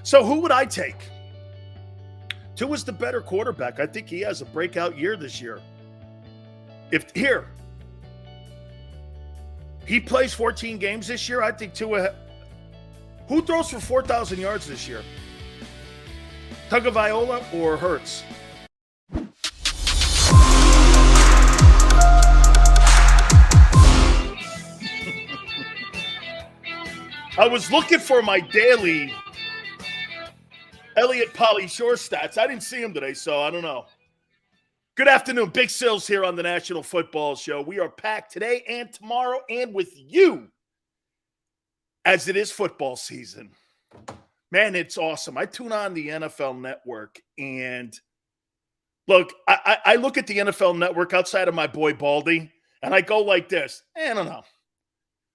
So who would I take? Tua's the better quarterback. I think he has a breakout year this year. If here, he plays 14 games this year, I think Tua. Who throws for 4,000 yards this year? Tagovailoa or Hurts? I was looking for my daily Elliott Polly Shore stats. I didn't see him today, so I don't know. Good afternoon. Big Sills here on the National Football Show. We are packed today and tomorrow and with you as it is football season. Man, it's awesome. I tune on the NFL Network and look, I look at the NFL Network outside of my boy Baldy and I go like this. I don't know.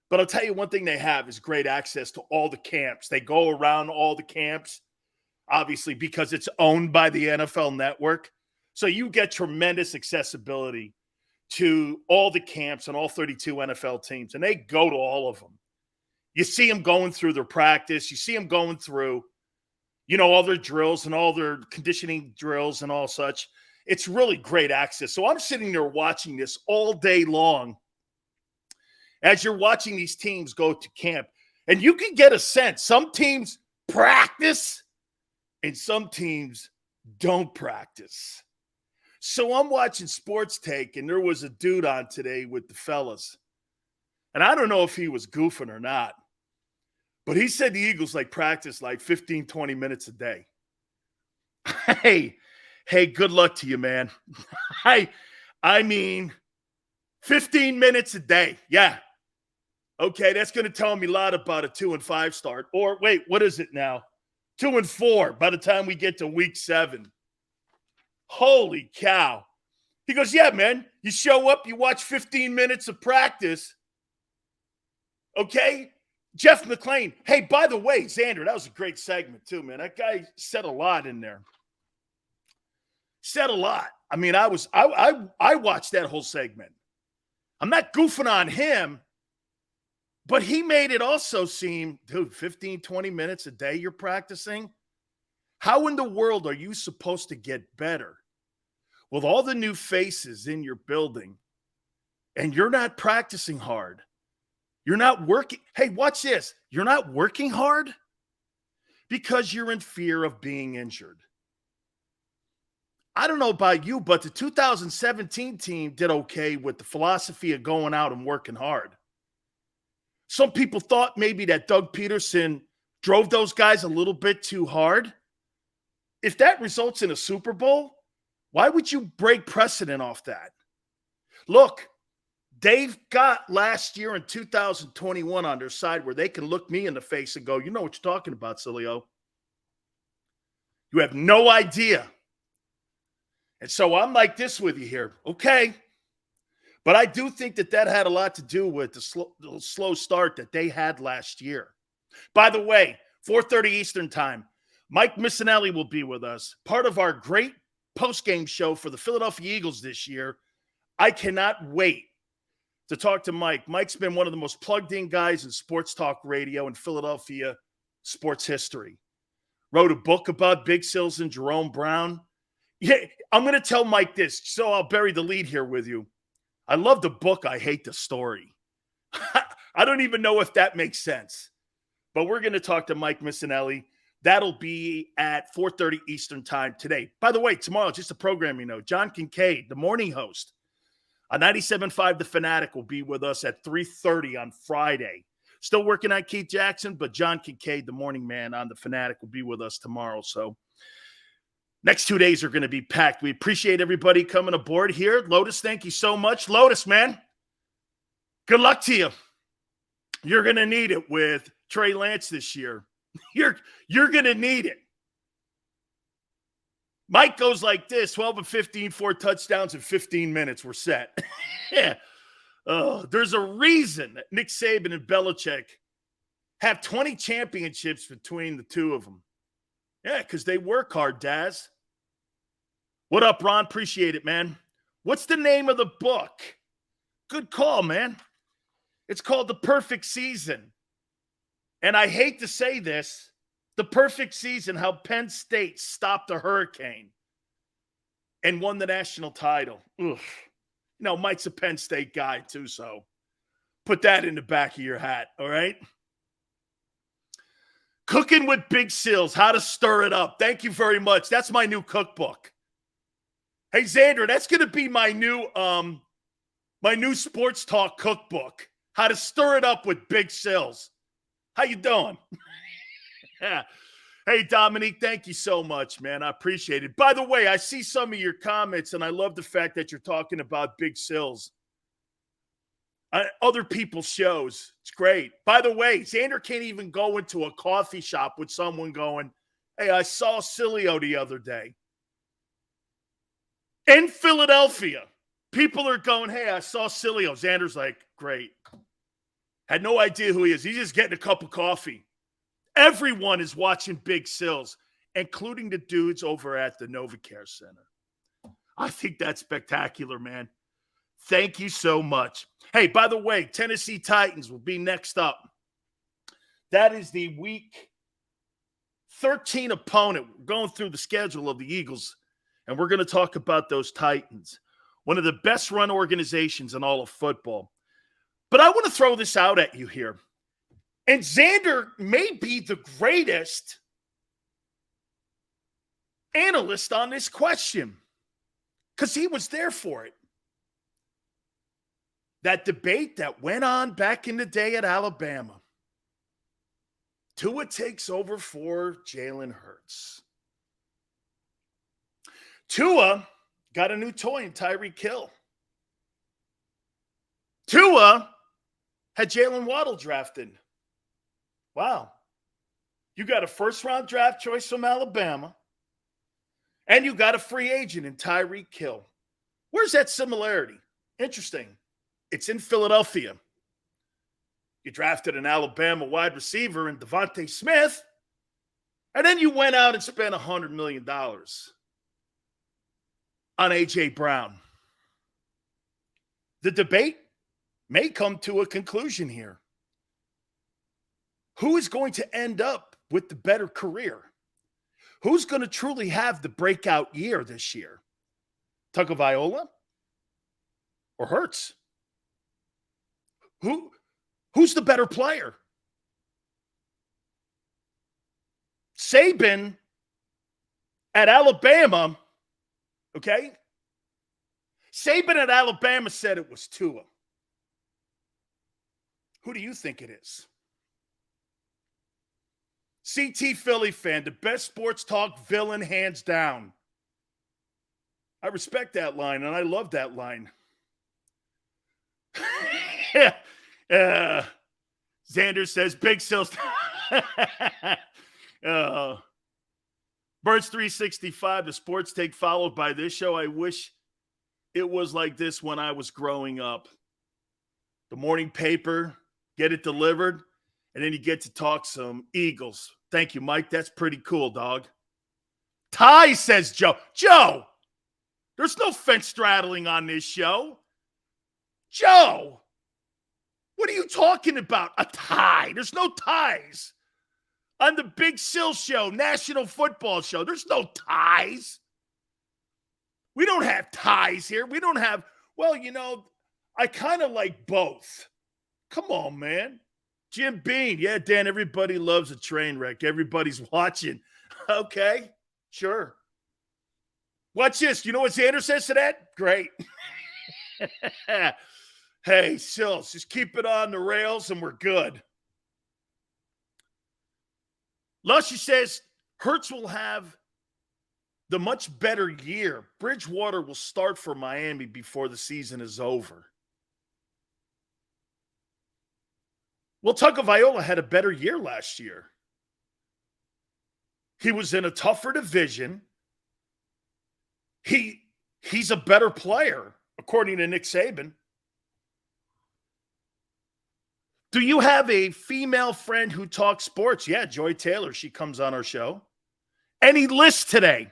But I'll tell you one thing they have is great access to all the camps. They go around all the camps, obviously, because it's owned by the NFL Network. So you get tremendous accessibility to all the camps and all 32 NFL teams, and they go to all of them. You see them going through their practice. You see them going through, all their drills and all their conditioning drills and all such. It's really great access. So I'm sitting there watching this all day long as you're watching these teams go to camp. And you can get a sense. Some teams practice and some teams don't practice. So I'm watching Sports Take, and there was a dude on today with the fellas. And I don't know if he was goofing or not, but he said the Eagles practice 15, 20 minutes a day. Hey, good luck to you, man. I mean, 15 minutes a day. Yeah. Okay, that's going to tell me a lot about a 2-5 start. Or wait, what is it now? 2-4 by the time we get to week 7. Holy cow. He goes, yeah, man, you show up, you watch 15 minutes of practice. Okay? Jeff McClain. Hey, by the way, Xander, that was a great segment too, man. That guy said a lot in there. Said a lot. I mean, I watched that whole segment. I'm not goofing on him, but he made it also seem, dude, 15, 20 minutes a day you're practicing? How in the world are you supposed to get better with all the new faces in your building and you're not practicing hard? You're not working. Hey, watch this. You're not working hard because you're in fear of being injured. I don't know about you, but the 2017 team did okay with the philosophy of going out and working hard. Some people thought maybe that Doug Peterson drove those guys a little bit too hard. If that results in a Super Bowl, why would you break precedent off that? Look, they've got last year in 2021 on their side where they can look me in the face and go, you know what you're talking about, Sileo. You have no idea. And so I'm like this with you here. Okay. But I do think that had a lot to do with the slow start that they had last year. By the way, 4:30 Eastern time, Mike Missinelli will be with us, part of our great post-game show for the Philadelphia Eagles this year. I cannot wait to talk to Mike. Mike's been one of the most plugged-in guys in sports talk radio in Philadelphia sports history. Wrote a book about Big Sills and Jerome Brown. Yeah, I'm going to tell Mike this, so I'll bury the lead here with you. I love the book. I hate the story. I don't even know if that makes sense. But we're going to talk to Mike Missinelli. That'll be at 4:30 Eastern time today. By the way, tomorrow, just a programming note, John Kincaid, the morning host on 97.5 The Fanatic, will be with us at 3:30 on Friday. Still working on Keith Jackson, but John Kincaid, the morning man on The Fanatic, will be with us tomorrow. So next 2 days are going to be packed. We appreciate everybody coming aboard here. Lotus, thank you so much. Lotus, man, good luck to you. You're going to need it with Trey Lance this year. You're going to need it. Mike goes like this, 12 of 15, 4 touchdowns in 15 minutes. We're set. Yeah. There's a reason that Nick Saban and Belichick have 20 championships between the two of them. Yeah, because they work hard, Daz. What up, Ron? Appreciate it, man. What's the name of the book? Good call, man. It's called The Perfect Season. And I hate to say this, The perfect season, how Penn State stopped a hurricane and won the national title. Ugh. Mike's a Penn State guy too, so put that in the back of your hat, all right? Cooking with Big Sills, how to stir it up. Thank you very much. That's my new cookbook. Hey, Xander, that's going to be my new sports talk cookbook. How to stir it up with Big Sills. How you doing? Yeah. Hey, Dominique, thank you so much, man. I appreciate it. By the way, I see some of your comments, and I love the fact that you're talking about Big Sills. Other people's shows. It's great. By the way, Xander can't even go into a coffee shop with someone going, hey, I saw Sileo the other day. In Philadelphia, people are going, hey, I saw Sileo. Xander's like, great. Had no idea who he is. He's just getting a cup of coffee. Everyone is watching Big Sills, including the dudes over at the NovaCare Center. I think that's spectacular, man. Thank you so much. Hey, by the way, Tennessee Titans will be next up. That is the week 13 opponent. We're going through the schedule of the Eagles, and we're going to talk about those Titans, one of the best-run organizations in all of football. But I want to throw this out at you here. And Xander may be the greatest analyst on this question because he was there for it. That debate that went on back in the day at Alabama. Tua takes over for Jalen Hurts. Tua got a new toy in Tyreek Hill. Tua had Jalen Waddle drafted. Wow. You got a first-round draft choice from Alabama, and you got a free agent in Tyreek Hill. Where's that similarity? Interesting. It's in Philadelphia. You drafted an Alabama wide receiver in Devontae Smith, and then you went out and spent $100 million on A.J. Brown. The debate may come to a conclusion here. Who is going to end up with the better career? Who's going to truly have the breakout year this year? Tagovailoa or Hurts? Who's the better player? Saban at Alabama, okay? Saban at Alabama said it was Tua. Who do you think it is? CT Philly fan, the best sports talk villain hands down. I respect that line, and I love that line. Xander says, Big Sills. Birds 365, the sports take followed by this show. I wish it was like this when I was growing up. The morning paper, get it delivered, and then you get to talk some Eagles. Thank you, Mike. That's pretty cool, dog. Ty, says Joe. Joe, there's no fence straddling on this show. Joe, what are you talking about? A tie. There's no ties. On the Big Sill Show, National Football Show, there's no ties. We don't have ties here. We don't have, well, I kind of like both. Come on, man. Jim Bean. Yeah, Dan, everybody loves a train wreck. Everybody's watching. Okay, sure. Watch this. You know what Xander says to that? Great. Hey, Sills, just keep it on the rails and we're good. Lushy says Hurts will have the much better year. Bridgewater will start for Miami before the season is over. Well, Tagovailoa had a better year last year. He was in a tougher division. He's a better player, according to Nick Saban. Do you have a female friend who talks sports? Yeah, Joy Taylor. She comes on our show. Any list today?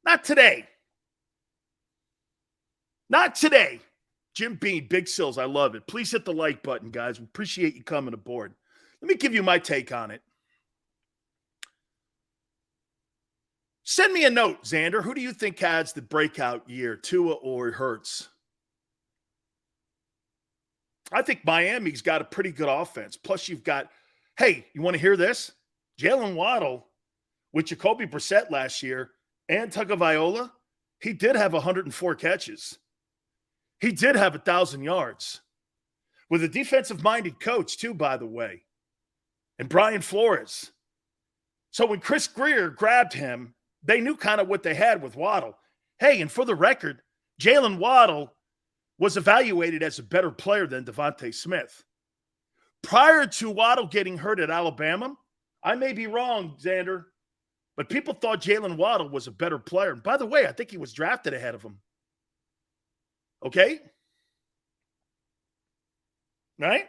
Not today. Not today. Jim Bean, Big Sills, I love it. Please hit the like button, guys. We appreciate you coming aboard. Let me give you my take on it. Send me a note, Xander. Who do you think has the breakout year, Tua or Hurts? I think Miami's got a pretty good offense. Plus, you've got, hey, you want to hear this? Jalen Waddle with Jacoby Brissett last year and Tagovailoa, he did have 104 catches. He did have 1,000 yards. With a defensive-minded coach, too, by the way, and Brian Flores. So when Chris Greer grabbed him, they knew kind of what they had with Waddle. Hey, and for the record, Jalen Waddle was evaluated as a better player than Devontae Smith. Prior to Waddle getting hurt at Alabama, I may be wrong, Xander, but people thought Jalen Waddle was a better player. And by the way, I think he was drafted ahead of him. Okay? Right?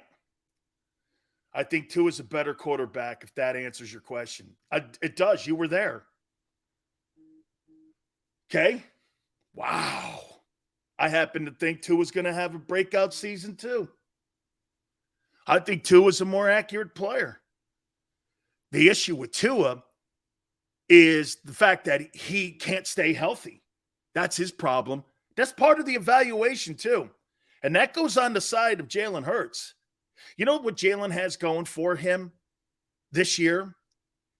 I think Tua is a better quarterback, if that answers your question. It does. You were there. Okay? Wow. I happen to think Tua's going to have a breakout season too. I think Tua's a more accurate player. The issue with Tua is the fact that he can't stay healthy. That's his problem. That's part of the evaluation too. And that goes on the side of Jalen Hurts. You know what Jalen has going for him this year?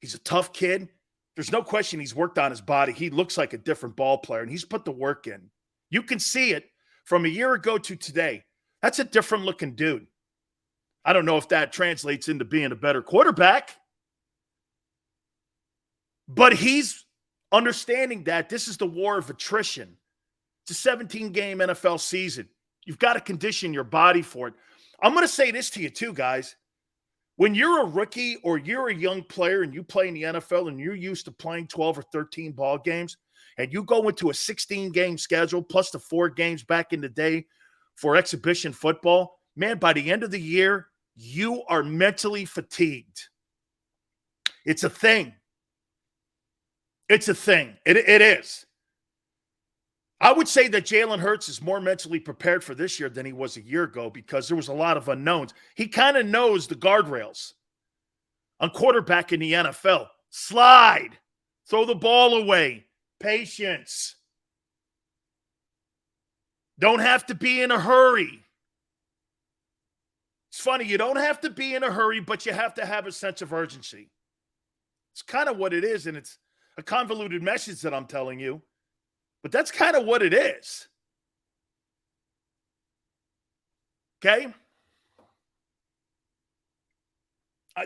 He's a tough kid. There's no question he's worked on his body. He looks like a different ball player, and he's put the work in. You can see it from a year ago to today. That's a different looking dude. I don't know if that translates into being a better quarterback, but he's understanding that this is the war of attrition. It's a 17-game NFL season. You've got to condition your body for it. I'm going to say this to you too, guys. When you're a rookie or you're a young player and you play in the NFL and you're used to playing 12 or 13 ball games and you go into a 16-game schedule plus the 4 games back in the day for exhibition football, man, by the end of the year, you are mentally fatigued. It's a thing. It's a thing. It is. I would say that Jalen Hurts is more mentally prepared for this year than he was a year ago because there was a lot of unknowns. He kind of knows the guardrails on quarterback in the NFL. Slide. Throw the ball away. Patience. Don't have to be in a hurry. It's funny, you don't have to be in a hurry, but you have to have a sense of urgency. It's kind of what it is, and it's a convoluted message that I'm telling you. But that's kind of what it is. Okay?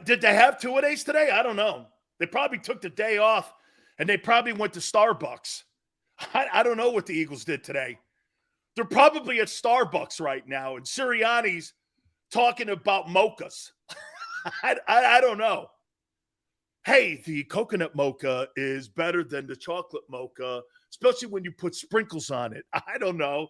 Did they have 2-a-days today? I don't know. They probably took the day off, and they probably went to Starbucks. I don't know what the Eagles did today. They're probably at Starbucks right now, and Sirianni's talking about mochas. I don't know. Hey, the coconut mocha is better than the chocolate mocha, especially when you put sprinkles on it. I don't know.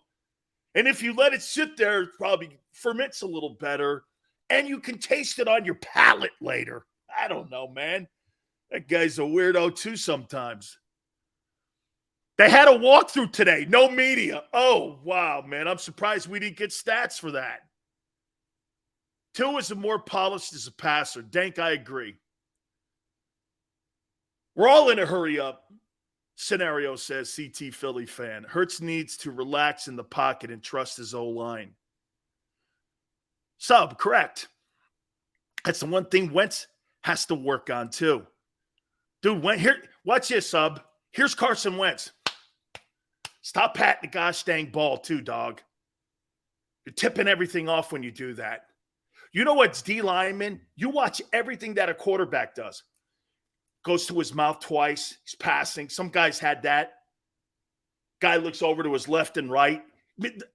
And if you let it sit there, it probably ferments a little better, and you can taste it on your palate later. I don't know, man. That guy's a weirdo too sometimes. They had a walkthrough today. No media. Oh, wow, man. I'm surprised we didn't get stats for that. Tua is more polished as a passer. Dank, I agree. We're all in a hurry up scenario, says CT Philly fan. Hurts needs to relax in the pocket and trust his O-line. Sub, correct. That's the one thing Wentz has to work on too. Dude, here, watch this, Sub. Here's Carson Wentz. Stop patting the gosh dang ball too, dog. You're tipping everything off when you do that. You know what's D lineman? You watch everything that a quarterback does. Goes to his mouth twice. He's passing. Some guys had that. Guy looks over to his left and right.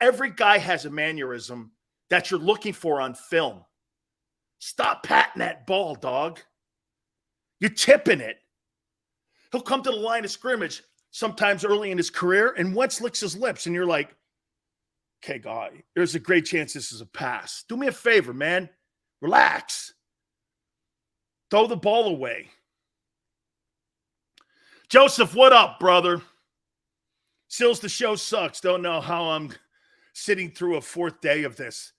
Every guy has a mannerism that you're looking for on film. Stop patting that ball, dog. You're tipping it. He'll come to the line of scrimmage sometimes early in his career, and Wentz licks his lips, and you're like, okay, guy, there's a great chance this is a pass. Do me a favor, man. Relax. Throw the ball away. Joseph, what up, brother? Sills, the show sucks. Don't know how I'm sitting through a 4th day of this.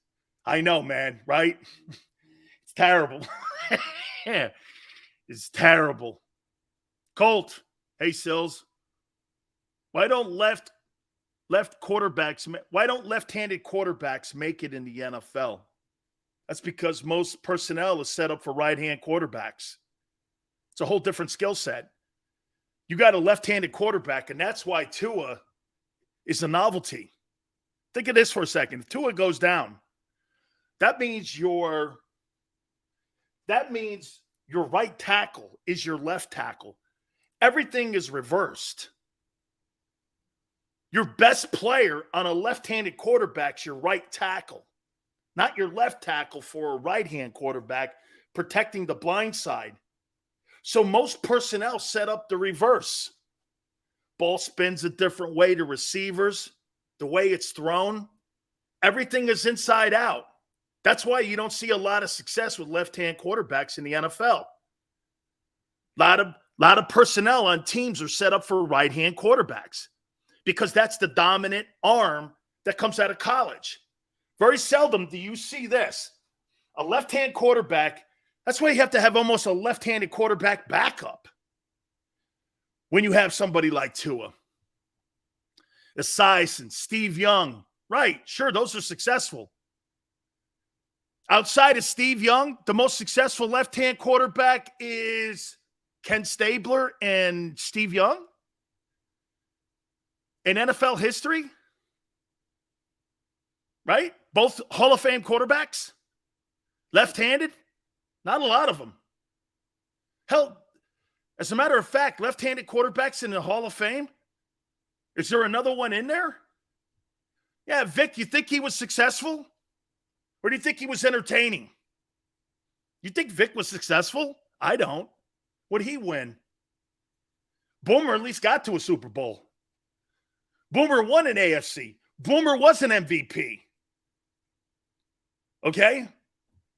I know, man, right? It's terrible. It's terrible. Colt, Hey, Sills, why don't left-handed quarterbacks make it in the NFL? That's because most personnel is set up for right-hand quarterbacks. It's a whole different skill set. You got a left-handed quarterback, and that's why Tua is a novelty. Think of this for a second. If Tua goes down, that means your right tackle is your left tackle. Everything is reversed. Your best player on a left-handed quarterback's your right tackle, not your left tackle for a right-hand quarterback protecting the blind side. So most personnel set up the reverse. Ball spins a different way to receivers, the way it's thrown. Everything is inside out. That's why you don't see a lot of success with left-hand quarterbacks in the NFL. A lot of personnel on teams are set up for right-hand quarterbacks because that's the dominant arm that comes out of college. Very seldom do you see this. A left-hand quarterback, that's why you have to have almost a left-handed quarterback backup when you have somebody like Tua. Esiason, Steve Young. Right, sure, those are successful. Outside of Steve Young, the most successful left-hand quarterback is Ken Stabler and Steve Young in NFL history. Right? Both Hall of Fame quarterbacks. Left-handed. Not a lot of them. Hell, as a matter of fact, left-handed quarterbacks in the Hall of Fame, is there another one in there? Yeah, Vic, you think he was successful? Or do you think he was entertaining? You think Vic was successful? I don't. What'd he win? Boomer at least got to a Super Bowl. Boomer won an AFC. Boomer was an MVP. Okay?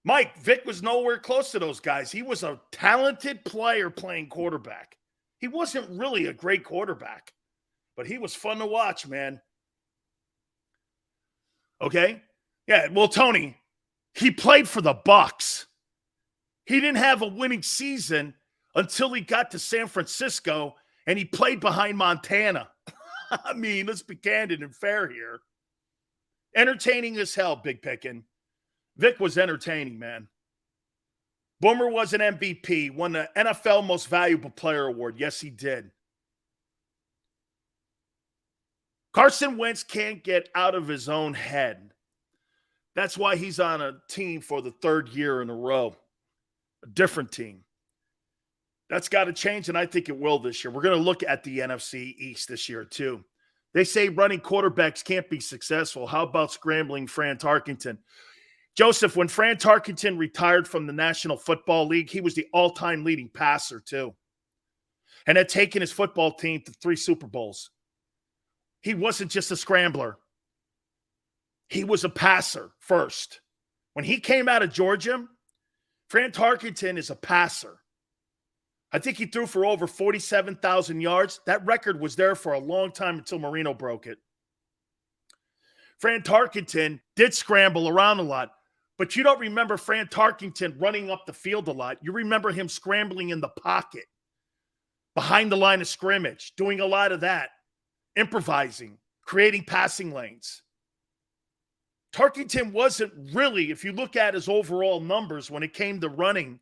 Mike, Vic was nowhere close to those guys. He was a talented player playing quarterback. He wasn't really a great quarterback, but he was fun to watch, man. Okay? Yeah, well, Tony, he played for the Bucs. He didn't have a winning season until he got to San Francisco and he played behind Montana. I mean, let's be candid and fair here. Entertaining as hell, Big Pickin'. Vic was entertaining, man. Boomer was an MVP, won the NFL Most Valuable Player Award. Yes, he did. Carson Wentz can't get out of his own head. That's why he's on a team for the third year in a row. A different team. That's got to change, and I think it will this year. We're going to look at the NFC East this year, too. They say running quarterbacks can't be successful. How about scrambling Fran Tarkenton? Joseph, when Fran Tarkenton retired from the National Football League, he was the all-time leading passer, too. And had taken his football team to 3 Super Bowls. He wasn't just a scrambler. He was a passer first. When he came out of Georgia, Fran Tarkenton is a passer. I think he threw for over 47,000 yards. That record was there for a long time until Marino broke it. Fran Tarkenton did scramble around a lot, but you don't remember Fran Tarkenton running up the field a lot. You remember him scrambling in the pocket, behind the line of scrimmage, doing a lot of that, improvising, creating passing lanes. Tarkenton wasn't really, if you look at his overall numbers when it came to running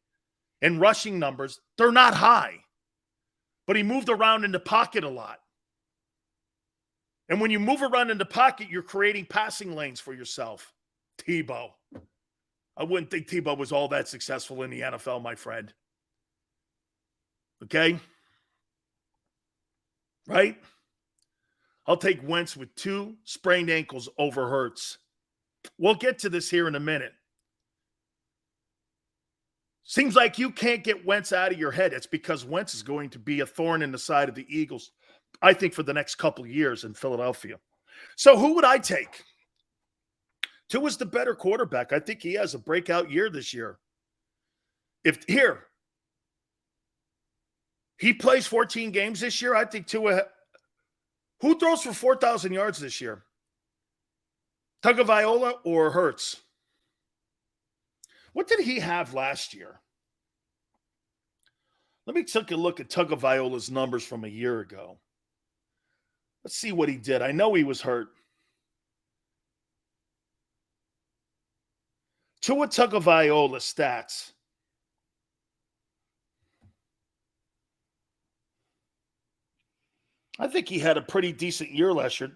and rushing numbers, they're not high. But he moved around in the pocket a lot. And when you move around in the pocket, you're creating passing lanes for yourself. Tebow. I wouldn't think Tebow was all that successful in the NFL, my friend. Okay? Right? I'll take Wentz with 2 sprained ankles over Hurts. We'll get to this here in a minute. Seems like you can't get Wentz out of your head. It's because Wentz is going to be a thorn in the side of the Eagles, I think, for the next couple of years in Philadelphia. So who would I take? Tua's the better quarterback. I think he has a breakout year this year. If he plays 14 games this year, I think Tua. Who throws for 4,000 yards this year? Tagovailoa or Hurts? What did he have last year? Let me take a look at Tagovailoa's numbers from a year ago. Let's see what he did. I know he was hurt. Tua Tagovailoa stats. I think he had a pretty decent year last year.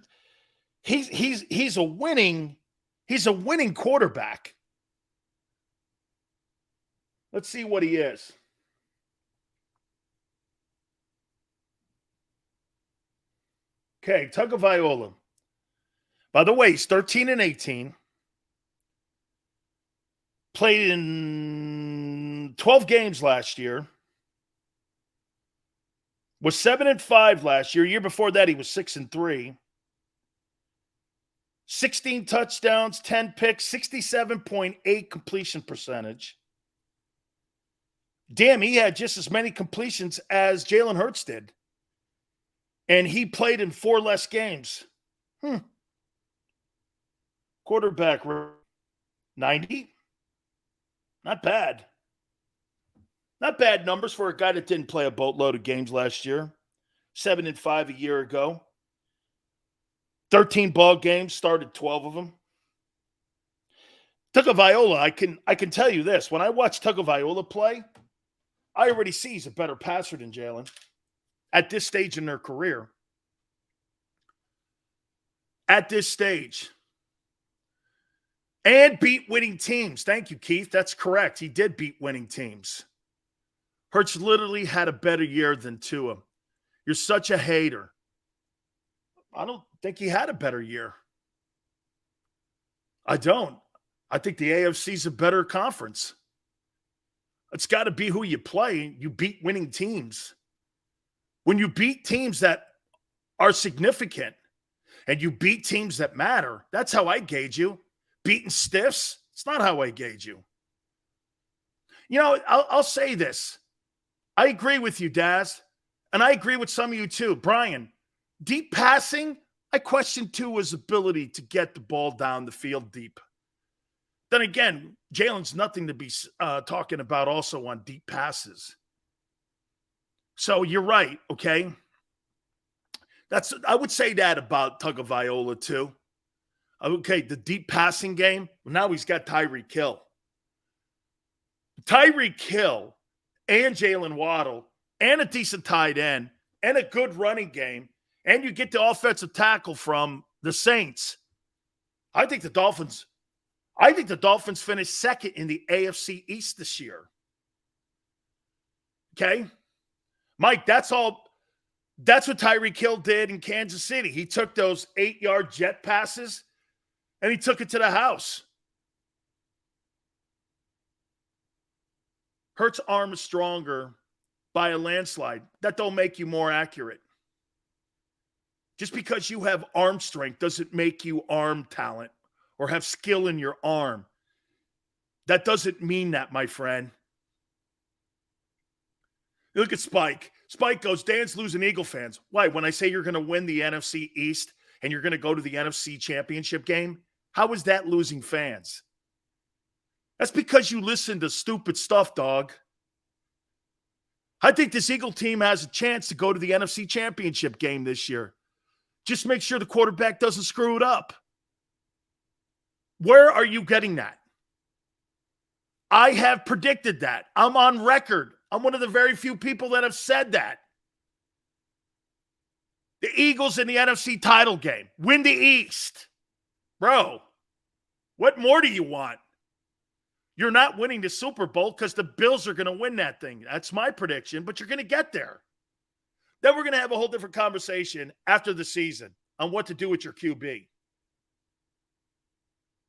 He's a winning quarterback. Let's see what he is. Okay, Tagovailoa. By the way, he's 13 and 18. Played in 12 games last year. Was 7-5 last year. Year before that, he was 6-3. 16 touchdowns, 10 picks, 67.8 completion percentage. Damn, he had just as many completions as Jalen Hurts did. And he played in 4 less games. Quarterback 90. Not bad. Not bad numbers for a guy that didn't play a boatload of games last year. 7-5 a year ago. 13 ball games, started 12 of them. Tagovailoa, I can tell you this. When I watch Tagovailoa play, I already see he's a better passer than Jalen at this stage in their career. At this stage. And beat winning teams. Thank you, Keith. That's correct. He did beat winning teams. Hurts literally had a better year than Tua. You're such a hater. I don't think he had a better year. I don't. I think the AFC's a better conference. It's got to be who you play. You beat winning teams. When you beat teams that are significant and you beat teams that matter, that's how I gauge you. Beating stiffs, it's not how I gauge you. You know, I'll say this. I agree with you, Daz, and I agree with some of you too. Brian, deep passing, I question Tua's ability to get the ball down the field deep. Then again, Jalen's nothing to be talking about also on deep passes. So you're right, okay? I would say that about Tagovailoa too. Okay, the deep passing game, well, now he's got Tyreek Hill. Tyreek Hill and Jalen Waddle and a decent tight end and a good running game, and you get the offensive tackle from the Saints. I think the Dolphins finished second in the AFC East this year. Okay? Mike, that's what Tyreek Hill did in Kansas City. He took those 8-yard jet passes and he took it to the house. Hurts' arm is stronger by a landslide. That don't make you more accurate. Just because you have arm strength doesn't make you arm talent or have skill in your arm. That doesn't mean that, my friend. Look at Spike. Spike goes, Dan's losing Eagle fans. Why? When I say you're going to win the NFC East and you're going to go to the NFC Championship game, how is that losing fans? That's because you listen to stupid stuff, dog. I think this Eagle team has a chance to go to the NFC Championship game this year. Just make sure the quarterback doesn't screw it up. Where are you getting that? I have predicted that. I'm on record. I'm one of the very few people that have said that. The Eagles in the NFC title game. Win the East. Bro, what more do you want? You're not winning the Super Bowl because the Bills are going to win that thing. That's my prediction, but you're going to get there. Then we're going to have a whole different conversation after the season on what to do with your QB.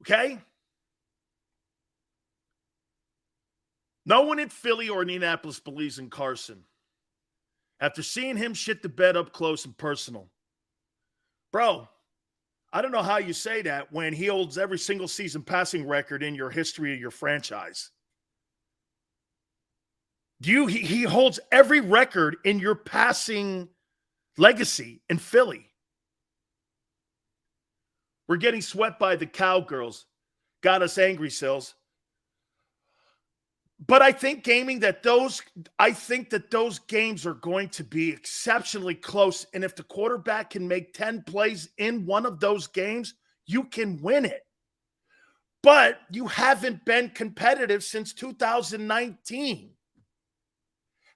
Okay? No one in Philly or Indianapolis believes in Carson. After seeing him shit the bed up close and personal. Bro, I don't know how you say that when he holds every single season passing record in your history of your franchise. He holds every record in your passing legacy in Philly. We're getting swept by the Cowgirls. Got us angry, Sills. But I think that those games are going to be exceptionally close. And if the quarterback can make 10 plays in one of those games, you can win it. But you haven't been competitive since 2019.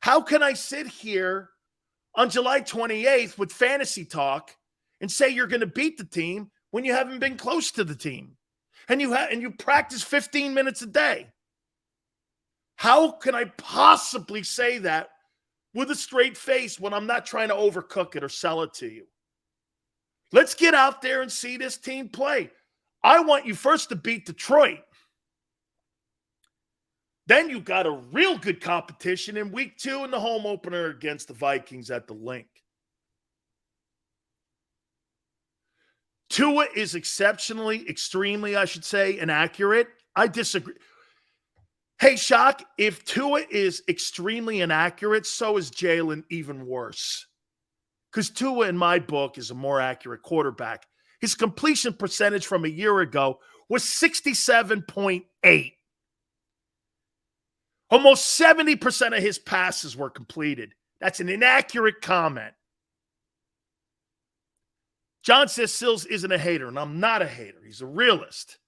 How can I sit here on July 28th with fantasy talk and say you're going to beat the team when you haven't been close to the team and you practice 15 minutes a day? How can I possibly say that with a straight face when I'm not trying to overcook it or sell it to you? Let's get out there and see this team play. I want you first to beat Detroit. Then you got a real good competition in week 2 in the home opener against the Vikings at the Link. Tua is extremely, I should say, inaccurate. I disagree. Hey, Shock, if Tua is extremely inaccurate, so is Jalen even worse. Because Tua, in my book, is a more accurate quarterback. His completion percentage from a year ago was 67.8. Almost 70% of his passes were completed. That's an inaccurate comment. John says Sills isn't a hater, and I'm not a hater. He's a realist.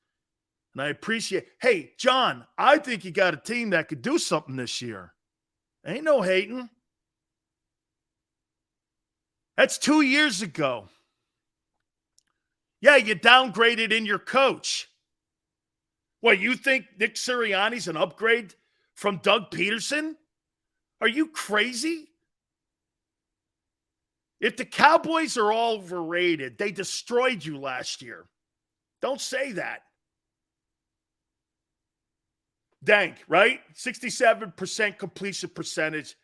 And I appreciate, hey, John, I think you got a team that could do something this year. Ain't no hating. That's 2 years ago. Yeah, you downgraded in your coach. What, you think Nick Sirianni's an upgrade from Doug Peterson? Are you crazy? If the Cowboys are all overrated, they destroyed you last year. Don't say that. Dank, right? 67% completion percentage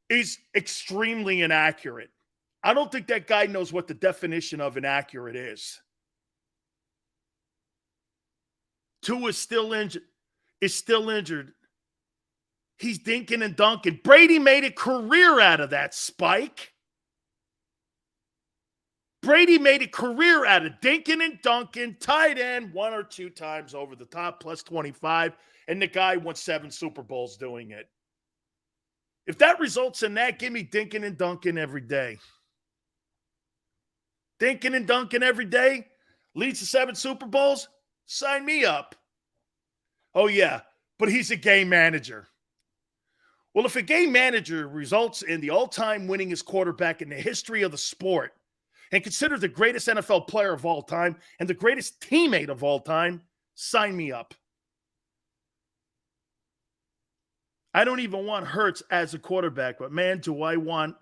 is extremely inaccurate. I don't think that guy knows what the definition of inaccurate is. Tua is still injured. He's dinking and dunking. Brady made a career out of that, Spike. Brady made a career out of dinking and dunking, tight end 1 or 2 times over the top, plus 25, and the guy won 7 Super Bowls doing it. If that results in that, give me dinking and dunking every day. Dinking and dunking every day leads to 7 Super Bowls? Sign me up. Oh, yeah, but he's a game manager. Well, if a game manager results in the all-time winningest quarterback in the history of the sport and considered the greatest NFL player of all time and the greatest teammate of all time, sign me up. I don't even want Hurts as a quarterback, but man, do I want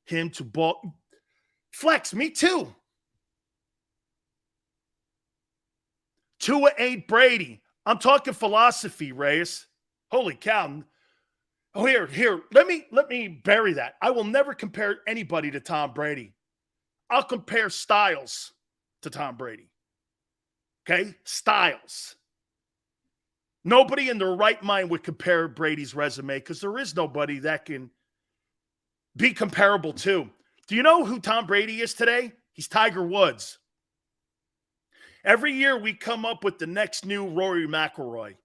him to ball. Flex, me too. Tua ain't Brady. I'm talking philosophy, Reyes. Holy cow. Oh, here. Let me bury that. I will never compare anybody to Tom Brady. I'll compare styles to Tom Brady. Okay? Styles. Nobody in their right mind would compare Brady's resume because there is nobody that can be comparable to. Do you know who Tom Brady is today? He's Tiger Woods. Every year we come up with the next new Rory McIlroy.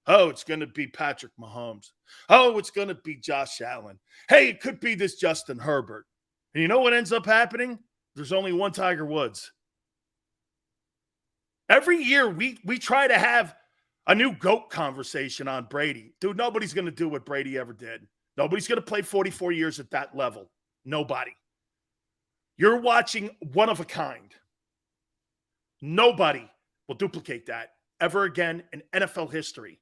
Oh, it's going to be Patrick Mahomes. Oh, it's going to be Josh Allen. Hey, it could be this Justin Herbert. And you know what ends up happening? There's only one Tiger Woods. Every year we try to have a new GOAT conversation on Brady. Dude, nobody's going to do what Brady ever did. Nobody's going to play 44 years at that level. Nobody. You're watching one of a kind. Nobody will duplicate that ever again in NFL history.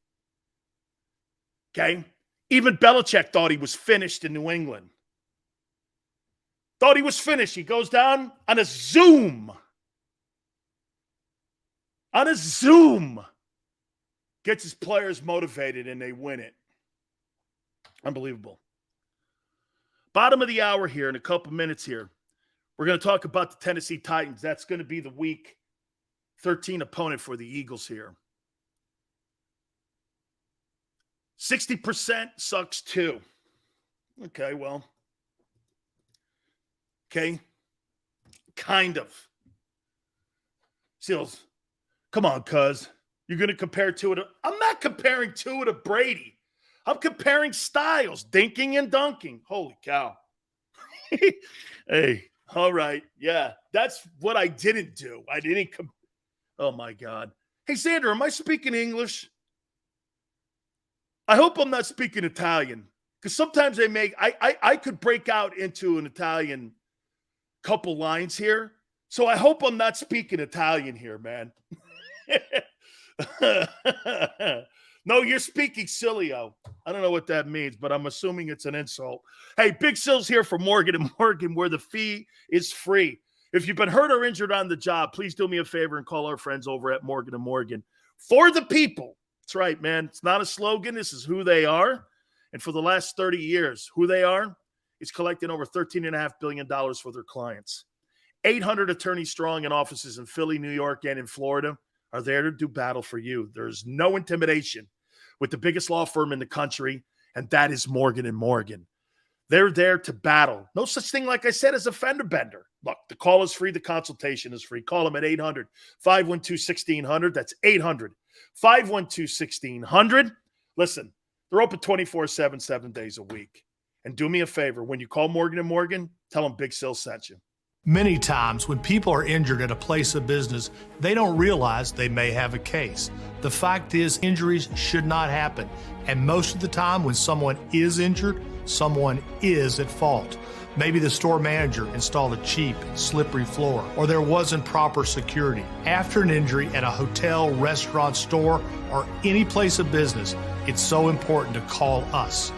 Okay? Even Belichick thought he was finished in New England. Thought he was finished. He goes down on a Zoom. On a Zoom. Gets his players motivated and they win it. Unbelievable. Bottom of the hour here in a couple minutes here. We're going to talk about the Tennessee Titans. That's going to be the week 13 opponent for the Eagles here. 60% sucks too. Okay, well. Okay. Kind of. Seals, come on, cuz. You're going to compare Tua to... I'm not comparing Tua to Brady. I'm comparing styles, dinking and dunking. Holy cow. Hey, all right. Yeah, that's what I didn't do. I didn't oh, my God. Hey, Xander, am I speaking English? I hope I'm not speaking Italian, because sometimes I could break out into an Italian couple lines here. So I hope I'm not speaking Italian here, man. No, you're speaking Sileo. I don't know what that means, but I'm assuming it's an insult. Hey, Big Sil's here for Morgan & Morgan, where the fee is free. If you've been hurt or injured on the job, please do me a favor and call our friends over at Morgan & Morgan. For the people. That's right, man. It's not a slogan. This is who they are. And for the last 30 years, who they are is collecting over $13.5 billion for their clients. 800 attorneys strong in offices in Philly, New York, and in Florida are there to do battle for you. There's no intimidation with the biggest law firm in the country, and that is Morgan & Morgan. They're there to battle. No such thing, like I said, as a fender bender. Look, the call is free. The consultation is free. Call them at 800-512-1600. That's 800-512-1600. Listen, they're open 24/7, 7 days a week. And do me a favor. When you call Morgan & Morgan, tell them Big Sil sent you. Many times when people are injured at a place of business, they don't realize they may have a case. The fact is, injuries should not happen. And most of the time when someone is injured, someone is at fault. Maybe the store manager installed a cheap, slippery floor, or there wasn't proper security. After an injury at a hotel, restaurant, store, or any place of business, it's so important to call us.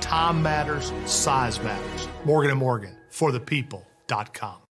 Time matters, size matters. Morgan & Morgan, for the people.com.